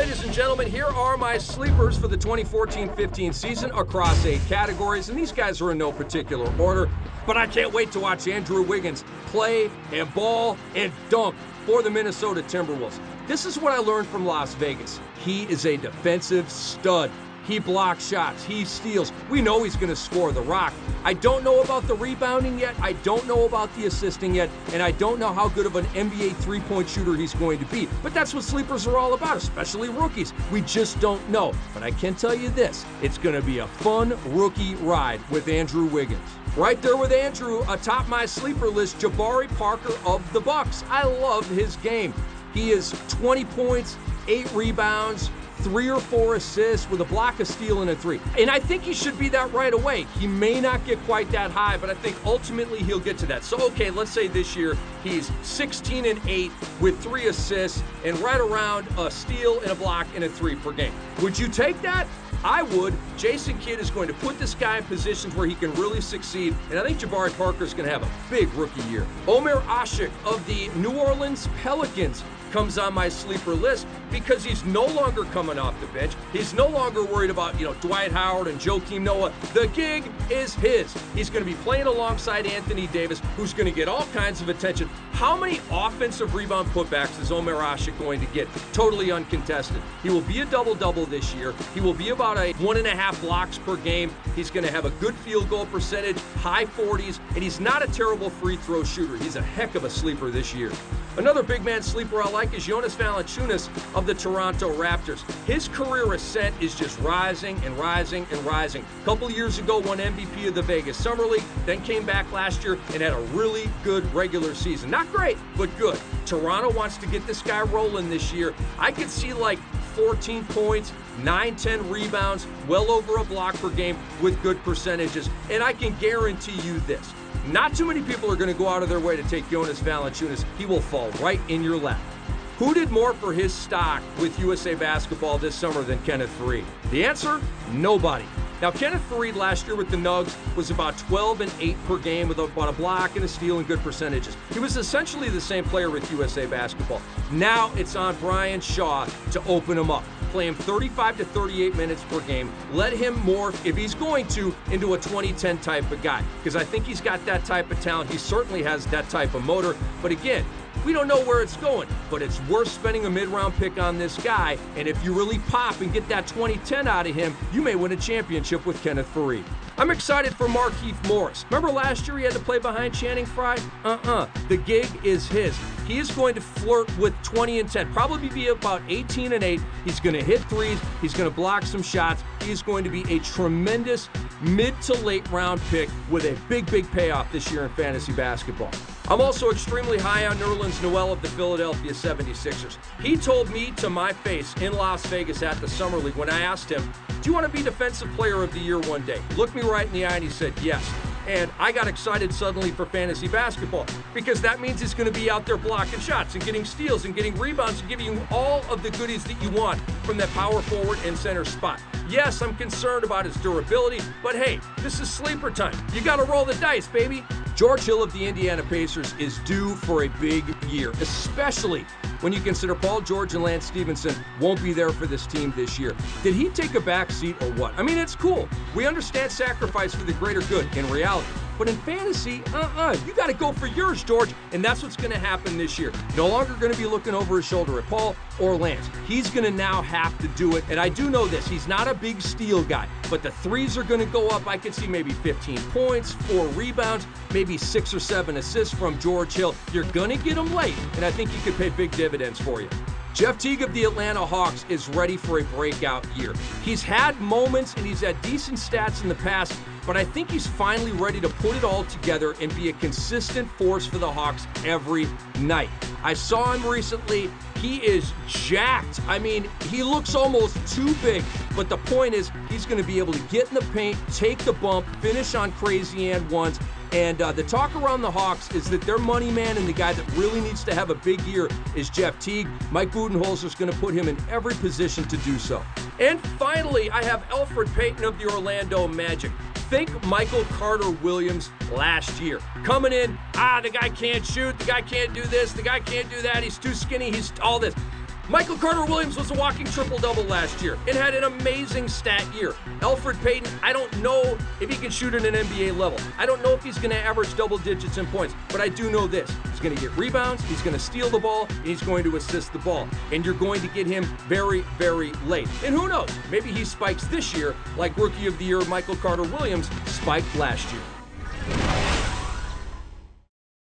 ladies and gentlemen, here are my sleepers for the 2014-15 season across 8 categories, and these guys are in no particular order, but I can't wait to watch Andrew Wiggins play and ball and dunk for the Minnesota Timberwolves. This is what I learned from Las Vegas. He is a defensive stud. He blocks shots, he steals. We know he's going to score the rock. I don't know about the rebounding yet, I don't know about the assisting yet, and I don't know how good of an NBA three-point shooter he's going to be. But that's what sleepers are all about, especially rookies. We just don't know. But I can tell you this, it's going to be a fun rookie ride with Andrew Wiggins. Right there with Andrew, atop my sleeper list, Jabari Parker of the Bucks. I love his game. He is 20 points, 8 rebounds, 3 or 4 assists with a block, a steal, and a 3. And I think he should be that right away. He may not get quite that high, but I think ultimately he'll get to that. So, okay, let's say this year he's 16 and 8 with 3 assists and right around a steal and a block and a 3 per game. Would you take that? I would. Jason Kidd is going to put this guy in positions where he can really succeed, and I think Jabari Parker is going to have a big rookie year. Omer Asik of the New Orleans Pelicans comes on my sleeper list because he's no longer coming off the bench. He's no longer worried about, Dwight Howard and Joakim Noah. The gig is his. He's going to be playing alongside Anthony Davis, who's going to get all kinds of attention. How many offensive rebound putbacks is Omer Asik going to get? Totally uncontested. He will be a double-double this year. He will be about a 1.5 blocks per game. He's going to have a good field goal percentage, high 40s, and he's not a terrible free throw shooter. He's a heck of a sleeper this year. Another big man sleeper I like is Jonas Valanciunas of the Toronto Raptors. His career ascent is just rising and rising and rising. A couple years ago, won MVP of the Vegas Summer League, then came back last year and had a really good regular season. Not great, but good. Toronto wants to get this guy rolling this year. I could see like 14 points, 9-10 rebounds, well over a block per game with good percentages. And I can guarantee you this. Not too many people are going to go out of their way to take Jonas Valanciunas. He will fall right in your lap. Who did more for his stock with USA Basketball this summer than Kenneth Faried? The answer? Nobody. Now, Kenneth Faried last year with the Nugs was about 12 and 8 per game with about a block and a steal and good percentages. He was essentially the same player with USA Basketball. Now it's on Brian Shaw to open him up. Play him 35 to 38 minutes per game. Let him morph, if he's going to, into a 2010 type of guy. Because I think he's got that type of talent. He certainly has that type of motor. But again, we don't know where it's going, but it's worth spending a mid-round pick on this guy, and if you really pop and get that 2010 out of him, you may win a championship with Kenneth Faried. I'm excited for Markieff Morris. Remember last year he had to play behind Channing Frye? The gig is his. He is going to flirt with 20 and 10, probably be about 18 and 8. He's going to hit threes. He's going to block some shots. He's going to be a tremendous mid to late round pick with a big, big payoff this year in fantasy basketball. I'm also extremely high on Nerlens Noel of the Philadelphia 76ers. He told me to my face in Las Vegas at the Summer League when I asked him, do you want to be Defensive Player of the Year one day? He looked me right in the eye and he said yes. And I got excited suddenly for fantasy basketball because that means he's going to be out there blocking shots and getting steals and getting rebounds and giving you all of the goodies that you want from that power forward and center spot. Yes, I'm concerned about his durability, but hey, this is sleeper time. You got to roll the dice, baby. George Hill of the Indiana Pacers is due for a big year, especially when you consider Paul George and Lance Stevenson won't be there for this team this year. Did he take a back seat or what? I mean, it's cool. We understand sacrifice for the greater good in reality. But in fantasy, you got to go for yours, George. And that's what's going to happen this year. No longer going to be looking over his shoulder at Paul or Lance. He's going to now have to do it. And I do know this. He's not a big steal guy. But the threes are going to go up. I could see maybe 15 points, 4 rebounds, maybe 6 or 7 assists from George Hill. You're going to get him late. And I think he could pay big dividends for you. Jeff Teague of the Atlanta Hawks is ready for a breakout year. He's had moments and he's had decent stats in the past, but I think he's finally ready to put it all together and be a consistent force for the Hawks every night. I saw him recently. He is jacked. I mean, he looks almost too big, but the point is he's going to be able to get in the paint, take the bump, finish on crazy and ones. And the talk around the Hawks is that their money man and the guy that really needs to have a big year is Jeff Teague. Mike Budenholzer is going to put him in every position to do so. And finally, I have Elfrid Payton of the Orlando Magic. Think Michael Carter-Williams last year. Coming in, the guy can't shoot, the guy can't do this, the guy can't do that, he's too skinny, he's all this. Michael Carter-Williams was a walking triple-double last year and had an amazing stat year. Elfrid Payton, I don't know if he can shoot at an NBA level. I don't know if he's going to average double digits in points, but I do know this. He's going to get rebounds, he's going to steal the ball, and he's going to assist the ball. And you're going to get him very, very late. And who knows, maybe he spikes this year like Rookie of the Year Michael Carter-Williams spiked last year.